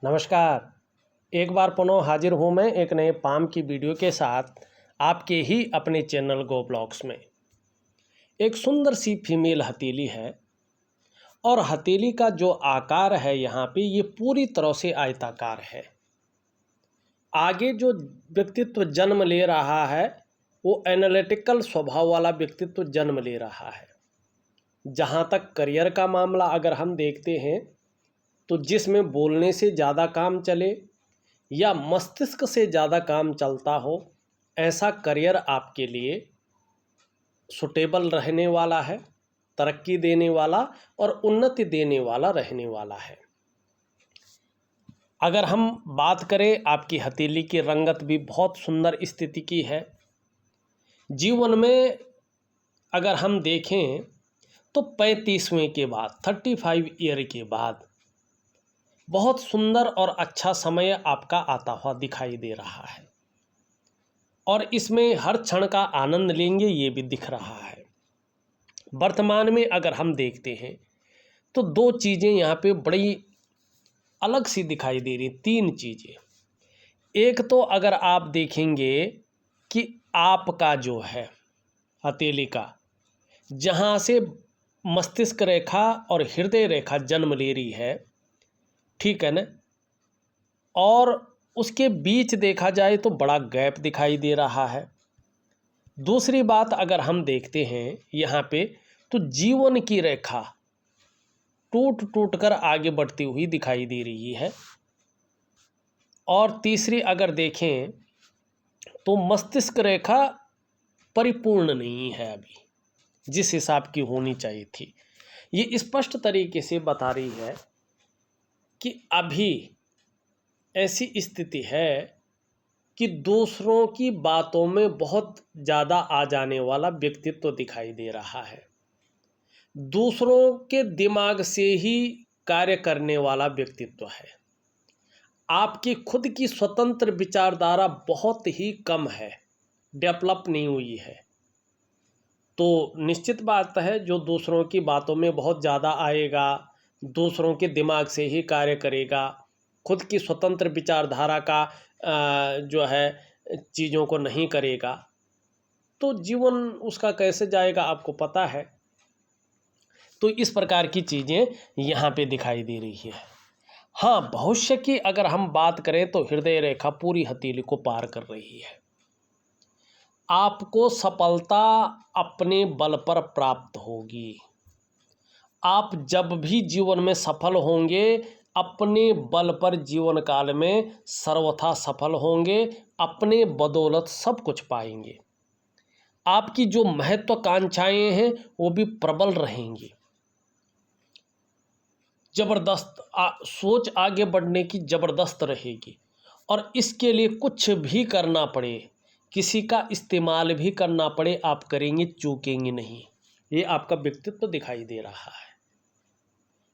नमस्कार। एक बार पुनः हाजिर हूँ मैं एक नए पाम की वीडियो के साथ आपके ही अपने चैनल गो ब्लॉग्स में। एक सुंदर सी फीमेल हथेली है और हथेली का जो आकार है यहाँ पे ये पूरी तरह से आयताकार है। आगे जो व्यक्तित्व जन्म ले रहा है वो एनालिटिकल स्वभाव वाला व्यक्तित्व जन्म ले रहा है। जहाँ तक करियर का मामला अगर हम देखते हैं तो जिसमें बोलने से ज़्यादा काम चले या मस्तिष्क से ज़्यादा काम चलता हो, ऐसा करियर आपके लिए सुटेबल रहने वाला है, तरक्की देने वाला और उन्नति देने वाला रहने वाला है। अगर हम बात करें, आपकी हथेली की रंगत भी बहुत सुंदर स्थिति की है। जीवन में अगर हम देखें तो 35वें के बाद 35 ईयर के बाद बहुत सुंदर और अच्छा समय आपका आता हुआ दिखाई दे रहा है और इसमें हर क्षण का आनंद लेंगे ये भी दिख रहा है। वर्तमान में अगर हम देखते हैं तो दो चीज़ें यहाँ पे बड़ी अलग सी दिखाई दे रही, तीन चीज़ें। एक तो अगर आप देखेंगे कि आपका जो है हथेली का जहाँ से मस्तिष्क रेखा और हृदय रेखा जन्म ले रही है, ठीक है ना, और उसके बीच देखा जाए तो बड़ा गैप दिखाई दे रहा है। दूसरी बात अगर हम देखते हैं यहाँ पे तो जीवन की रेखा टूट टूट कर आगे बढ़ती हुई दिखाई दे रही है। और तीसरी अगर देखें तो मस्तिष्क रेखा परिपूर्ण नहीं है अभी जिस हिसाब की होनी चाहिए थी। ये स्पष्ट तरीके से बता रही है कि अभी ऐसी स्थिति है कि दूसरों की बातों में बहुत ज़्यादा आ जाने वाला व्यक्तित्व दिखाई दे रहा है। दूसरों के दिमाग से ही कार्य करने वाला व्यक्तित्व है। आपकी खुद की स्वतंत्र विचारधारा बहुत ही कम है, डेवलप नहीं हुई है। तो निश्चित बात है जो दूसरों की बातों में बहुत ज़्यादा आएगा, दूसरों के दिमाग से ही कार्य करेगा, खुद की स्वतंत्र विचारधारा का जो है चीज़ों को नहीं करेगा, तो जीवन उसका कैसे जाएगा आपको पता है। तो इस प्रकार की चीज़ें यहाँ पे दिखाई दे रही है। हाँ, भविष्य की अगर हम बात करें तो हृदय रेखा पूरी हथेली को पार कर रही है। आपको सफलता अपने बल पर प्राप्त होगी। आप जब भी जीवन में सफल होंगे अपने बल पर जीवन काल में सर्वथा सफल होंगे, अपने बदौलत सब कुछ पाएंगे। आपकी जो महत्वाकांक्षाएं हैं वो भी प्रबल रहेंगी। जबरदस्त सोच आगे बढ़ने की ज़बरदस्त रहेगी और इसके लिए कुछ भी करना पड़े, किसी का इस्तेमाल भी करना पड़े, आप करेंगे, चूकेंगे नहीं। ये आपका व्यक्तित्व दिखाई दे रहा है।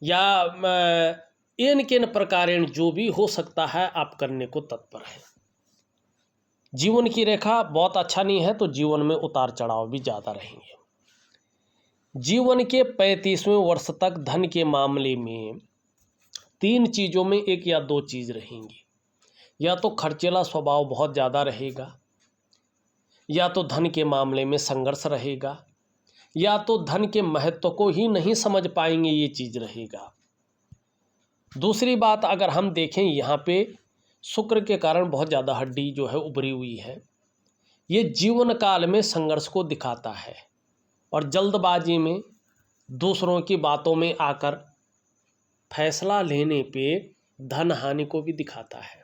या इन किन प्रकारेण जो भी हो सकता है आप करने को तत्पर हैं। जीवन की रेखा बहुत अच्छा नहीं है तो जीवन में उतार चढ़ाव भी ज़्यादा रहेंगे। जीवन के 35वें वर्ष तक धन के मामले में तीन चीज़ों में एक या दो चीज़ रहेंगी। या तो खर्चीला स्वभाव बहुत ज़्यादा रहेगा, या तो धन के मामले में संघर्ष रहेगा, या तो धन के महत्व को ही नहीं समझ पाएंगे, ये चीज़ रहेगा। दूसरी बात अगर हम देखें यहाँ पे शुक्र के कारण बहुत ज़्यादा हड्डी जो है उभरी हुई है। ये जीवन काल में संघर्ष को दिखाता है और जल्दबाजी में दूसरों की बातों में आकर फैसला लेने पे धन हानि को भी दिखाता है।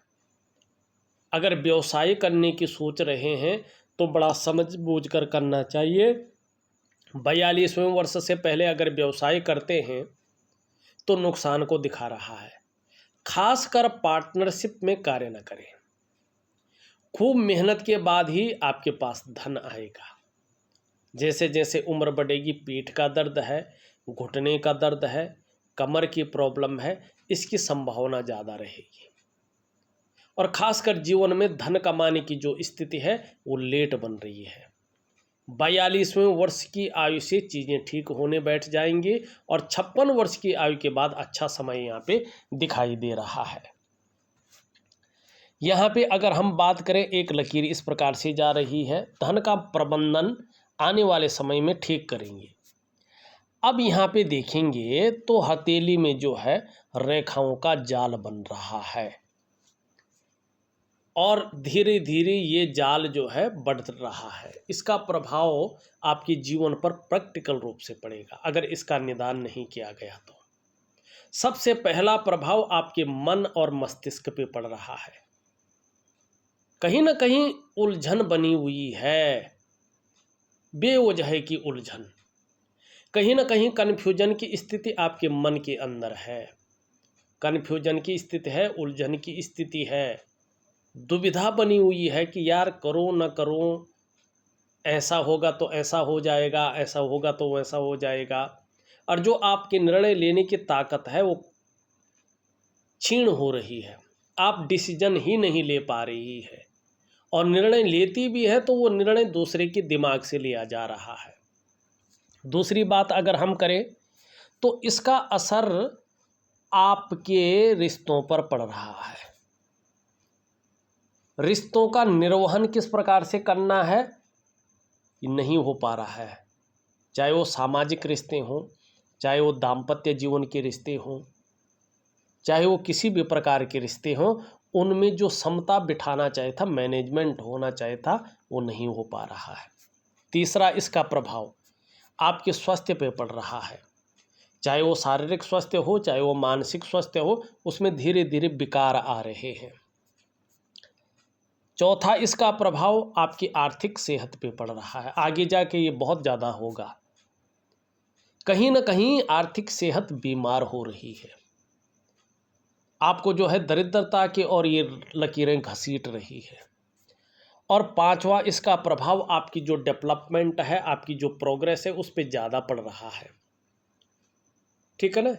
अगर व्यवसाय करने की सोच रहे हैं तो बड़ा समझ बूझ कर करना चाहिए। 42वें वर्ष से पहले अगर व्यवसाय करते हैं तो नुकसान को दिखा रहा है। खासकर पार्टनरशिप में कार्य न करें। खूब मेहनत के बाद ही आपके पास धन आएगा। जैसे जैसे उम्र बढ़ेगी, पीठ का दर्द है, घुटने का दर्द है, कमर की प्रॉब्लम है, इसकी संभावना ज़्यादा रहेगी। और खासकर जीवन में धन कमाने की जो स्थिति है वो लेट बन रही है। 42वें वर्ष की आयु से चीज़ें ठीक होने बैठ जाएंगी और 56 वर्ष की आयु के बाद अच्छा समय यहाँ पे दिखाई दे रहा है। यहाँ पे अगर हम बात करें, एक लकीर इस प्रकार से जा रही है, धन का प्रबंधन आने वाले समय में ठीक करेंगे। अब यहाँ पे देखेंगे तो हथेली में जो है रेखाओं का जाल बन रहा है और धीरे धीरे ये जाल जो है बढ़ रहा है। इसका प्रभाव आपके जीवन पर प्रैक्टिकल रूप से पड़ेगा अगर इसका निदान नहीं किया गया तो। सबसे पहला प्रभाव आपके मन और मस्तिष्क पे पड़ रहा है। कहीं ना कहीं उलझन बनी हुई है, बेवजह की उलझन, कहीं ना कहीं कन्फ्यूजन की स्थिति आपके मन के अंदर है। कन्फ्यूजन की स्थिति है, उलझन की स्थिति है, दुविधा बनी हुई है कि यार करो न करो, ऐसा होगा तो ऐसा हो जाएगा, ऐसा होगा तो वैसा हो जाएगा। और जो आपके निर्णय लेने की ताकत है वो क्षीण हो रही है, आप डिसीजन ही नहीं ले पा रही है, और निर्णय लेती भी है तो वो निर्णय दूसरे के दिमाग से लिया जा रहा है। दूसरी बात अगर हम करें तो इसका असर आपके रिश्तों पर पड़ रहा है। रिश्तों का निर्वहन किस प्रकार से करना है ये नहीं हो पा रहा है, चाहे वो सामाजिक रिश्ते हों, चाहे वो दाम्पत्य जीवन के रिश्ते हों, चाहे वो किसी भी प्रकार के रिश्ते हों, उनमें जो समता बिठाना चाहिए था, मैनेजमेंट होना चाहिए था, वो नहीं हो पा रहा है। तीसरा, इसका प्रभाव आपके स्वास्थ्य पे पड़ रहा है, चाहे वो शारीरिक स्वास्थ्य हो, चाहे वो मानसिक स्वास्थ्य हो, उसमें धीरे धीरे विकार आ रहे हैं। चौथा, इसका प्रभाव आपकी आर्थिक सेहत पे पड़ रहा है, आगे जाके ये बहुत ज़्यादा होगा। कहीं ना कहीं आर्थिक सेहत बीमार हो रही है, आपको जो है दरिद्रता की और ये लकीरें घसीट रही है। और पांचवा, इसका प्रभाव आपकी जो डेवलपमेंट है, आपकी जो प्रोग्रेस है, उस पर ज़्यादा पड़ रहा है। ठीक है ना,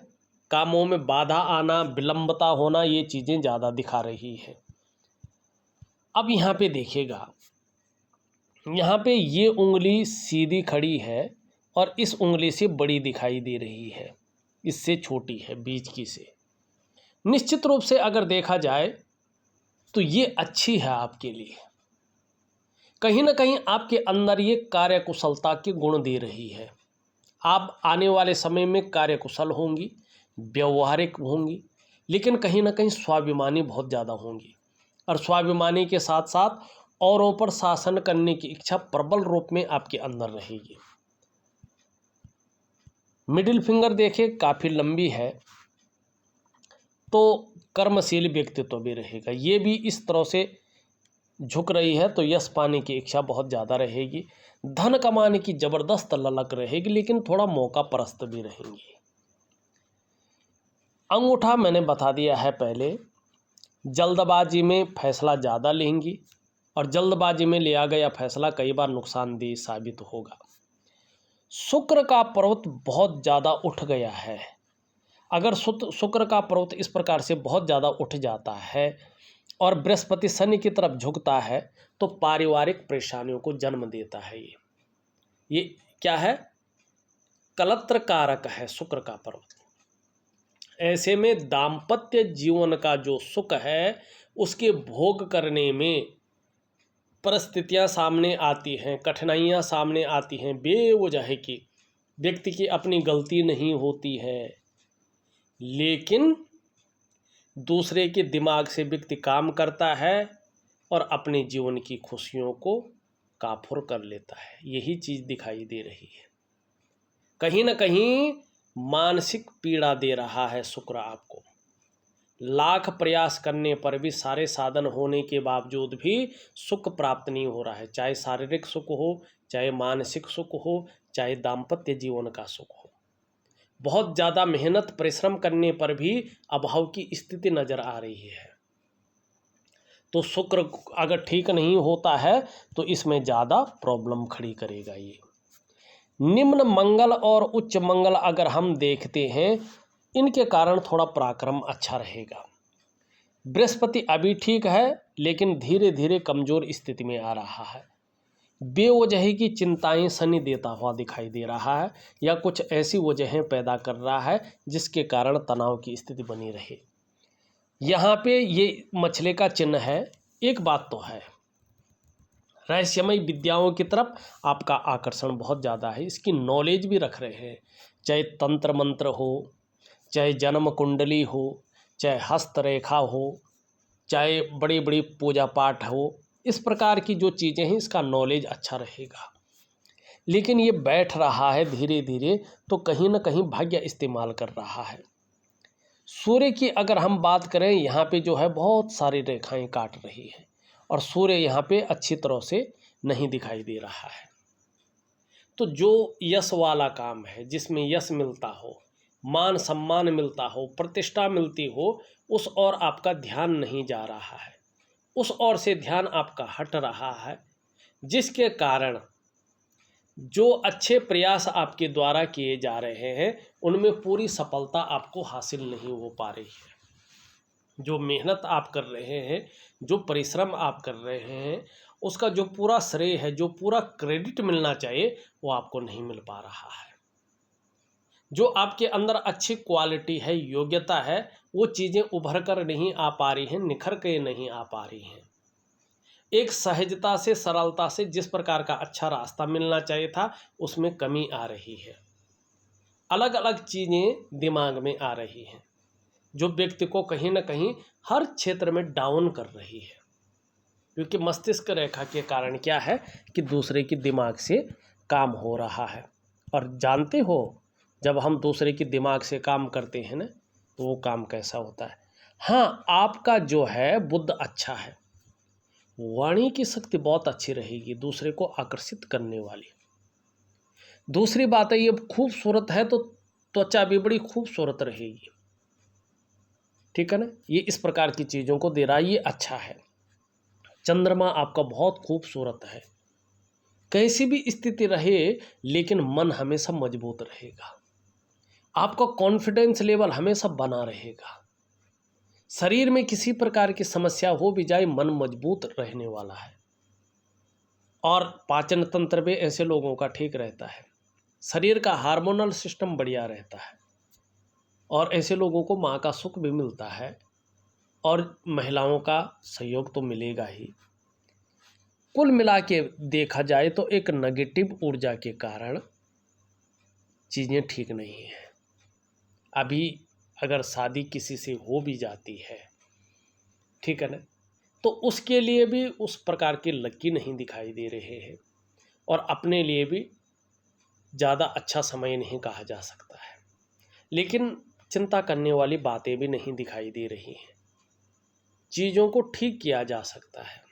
कामों में बाधा आना, विलंबता होना, ये चीज़ें ज़्यादा दिखा रही है। अब यहाँ पे देखिएगा, यहाँ पे ये उंगली सीधी खड़ी है और इस उंगली से बड़ी दिखाई दे रही है, इससे छोटी है बीच की से। निश्चित रूप से अगर देखा जाए तो ये अच्छी है आपके लिए, कहीं ना कहीं आपके अंदर ये कार्यकुशलता के गुण दे रही है। आप आने वाले समय में कार्यकुशल होंगी, व्यवहारिक होंगी, लेकिन कहीं ना कहीं स्वाभिमानी बहुत ज़्यादा होंगी, और स्वाभिमानी के साथ साथ औरों पर शासन करने की इच्छा प्रबल रूप में आपके अंदर रहेगी। मिडिल फिंगर देखिए काफ़ी लंबी है, तो कर्मशील व्यक्तित्व भी रहेगा। ये भी इस तरह से झुक रही है तो यश पाने की इच्छा बहुत ज़्यादा रहेगी, धन कमाने की ज़बरदस्त ललक रहेगी, लेकिन थोड़ा मौका परस्त भी रहेंगी। अंगूठा मैंने बता दिया है पहले, जल्दबाजी में फैसला ज़्यादा लेंगी और जल्दबाजी में लिया गया फैसला कई बार नुकसानदेह साबित होगा। शुक्र का पर्वत बहुत ज़्यादा उठ गया है। अगर शुक्र का पर्वत इस प्रकार से बहुत ज़्यादा उठ जाता है और बृहस्पति शनि की तरफ झुकता है तो पारिवारिक परेशानियों को जन्म देता है। ये क्या है, कलत्र कारक है शुक्र का पर्वत। ऐसे में दाम्पत्य जीवन का जो सुख है उसके भोग करने में परिस्थितियां सामने आती हैं, कठिनाइयां सामने आती हैं बेवजह की। व्यक्ति की अपनी गलती नहीं होती है, लेकिन दूसरे के दिमाग से व्यक्ति काम करता है और अपने जीवन की खुशियों को काफुर कर लेता है। यही चीज़ दिखाई दे रही है। कहीं ना कहीं मानसिक पीड़ा दे रहा है शुक्र आपको। लाख प्रयास करने पर भी, सारे साधन होने के बावजूद भी सुख प्राप्त नहीं हो रहा है, चाहे शारीरिक सुख हो, चाहे मानसिक सुख हो, चाहे दाम्पत्य जीवन का सुख हो। बहुत ज़्यादा मेहनत परिश्रम करने पर भी अभाव की स्थिति नज़र आ रही है। तो शुक्र अगर ठीक नहीं होता है तो इसमें ज़्यादा प्रॉब्लम खड़ी करेगा। ये निम्न मंगल और उच्च मंगल अगर हम देखते हैं, इनके कारण थोड़ा पराक्रम अच्छा रहेगा। बृहस्पति अभी ठीक है लेकिन धीरे धीरे कमज़ोर स्थिति में आ रहा है। बेवजह की चिंताएं शनि देता हुआ दिखाई दे रहा है, या कुछ ऐसी वजहें पैदा कर रहा है जिसके कारण तनाव की स्थिति बनी रहे। यहाँ पे ये मछली का चिन्ह है, एक बात तो है, रहस्यमय विद्याओं की तरफ आपका आकर्षण बहुत ज़्यादा है, इसकी नॉलेज भी रख रहे हैं, चाहे तंत्र मंत्र हो, चाहे जन्म कुंडली हो, चाहे हस्तरेखा हो, चाहे बड़ी बड़ी पूजा पाठ हो, इस प्रकार की जो चीज़ें हैं इसका नॉलेज अच्छा रहेगा। लेकिन ये बैठ रहा है धीरे धीरे तो कहीं ना कहीं भाग्य इस्तेमाल कर रहा है। सूर्य की अगर हम बात करें, यहाँ पे जो है बहुत सारी रेखाएं काट रही है और सूर्य यहाँ पे अच्छी तरह से नहीं दिखाई दे रहा है। तो जो यश वाला काम है, जिसमें यश मिलता हो, मान सम्मान मिलता हो, प्रतिष्ठा मिलती हो, उस ओर आपका ध्यान नहीं जा रहा है, उस ओर से ध्यान आपका हट रहा है, जिसके कारण जो अच्छे प्रयास आपके द्वारा किए जा रहे हैं उनमें पूरी सफलता आपको हासिल नहीं हो पा रही है। जो मेहनत आप कर रहे हैं, जो परिश्रम आप कर रहे हैं, उसका जो पूरा श्रेय है, जो पूरा क्रेडिट मिलना चाहिए, वो आपको नहीं मिल पा रहा है। जो आपके अंदर अच्छी क्वालिटी है, योग्यता है, वो चीज़ें उभर कर नहीं आ पा रही हैं, निखर के नहीं आ पा रही हैं। एक सहजता से, सरलता से जिस प्रकार का अच्छा रास्ता मिलना चाहिए था, उसमें कमी आ रही है। अलग अलग चीज़ें दिमाग में आ रही हैं जो व्यक्ति को कहीं ना कहीं हर क्षेत्र में डाउन कर रही है, क्योंकि मस्तिष्क रेखा के कारण क्या है कि दूसरे के दिमाग से काम हो रहा है। और जानते हो, जब हम दूसरे के दिमाग से काम करते हैं ना, तो वो काम कैसा होता है। हाँ, आपका जो है बुद्ध अच्छा है, वाणी की शक्ति बहुत अच्छी रहेगी, दूसरे को आकर्षित करने वाली। दूसरी बात है, ये खूबसूरत है तो त्वचा भी बड़ी खूबसूरत रहेगी, ठीक है ना। ये इस प्रकार की चीज़ों को दे रहा है, ये अच्छा है। चंद्रमा आपका बहुत खूबसूरत है, कैसी भी स्थिति रहे लेकिन मन हमेशा मजबूत रहेगा, आपका कॉन्फिडेंस लेवल हमेशा बना रहेगा। शरीर में किसी प्रकार की समस्या हो भी जाए, मन मजबूत रहने वाला है। और पाचन तंत्र भी ऐसे लोगों का ठीक रहता है, शरीर का हार्मोनल सिस्टम बढ़िया रहता है, और ऐसे लोगों को माँ का सुख भी मिलता है और महिलाओं का सहयोग तो मिलेगा ही। कुल मिला के देखा जाए तो एक नेगेटिव ऊर्जा के कारण चीज़ें ठीक नहीं हैं। अभी अगर शादी किसी से हो भी जाती है, ठीक है ना, तो उसके लिए भी उस प्रकार के लकी नहीं दिखाई दे रहे हैं, और अपने लिए भी ज़्यादा अच्छा समय नहीं कहा जा सकता है। लेकिन चिंता करने वाली बातें भी नहीं दिखाई दे रही हैं। चीज़ों को ठीक किया जा सकता है,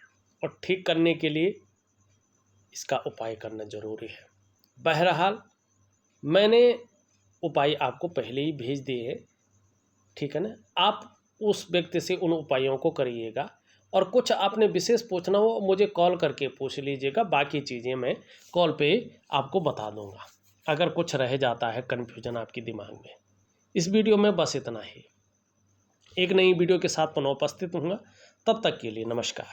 और ठीक करने के लिए इसका उपाय करना ज़रूरी है। बहरहाल मैंने उपाय आपको पहले ही भेज दिए हैं, ठीक है ना। आप उस व्यक्ति से उन उपायों को करिएगा, और कुछ आपने विशेष पूछना हो मुझे कॉल करके पूछ लीजिएगा, बाकी चीज़ें मैं कॉल पे आपको बता दूंगा अगर कुछ रह जाता है कन्फ्यूजन आपके दिमाग में। इस वीडियो में बस इतना ही। एक नई वीडियो के साथ पुनः उपस्थित हूँगा, तब तक के लिए नमस्कार।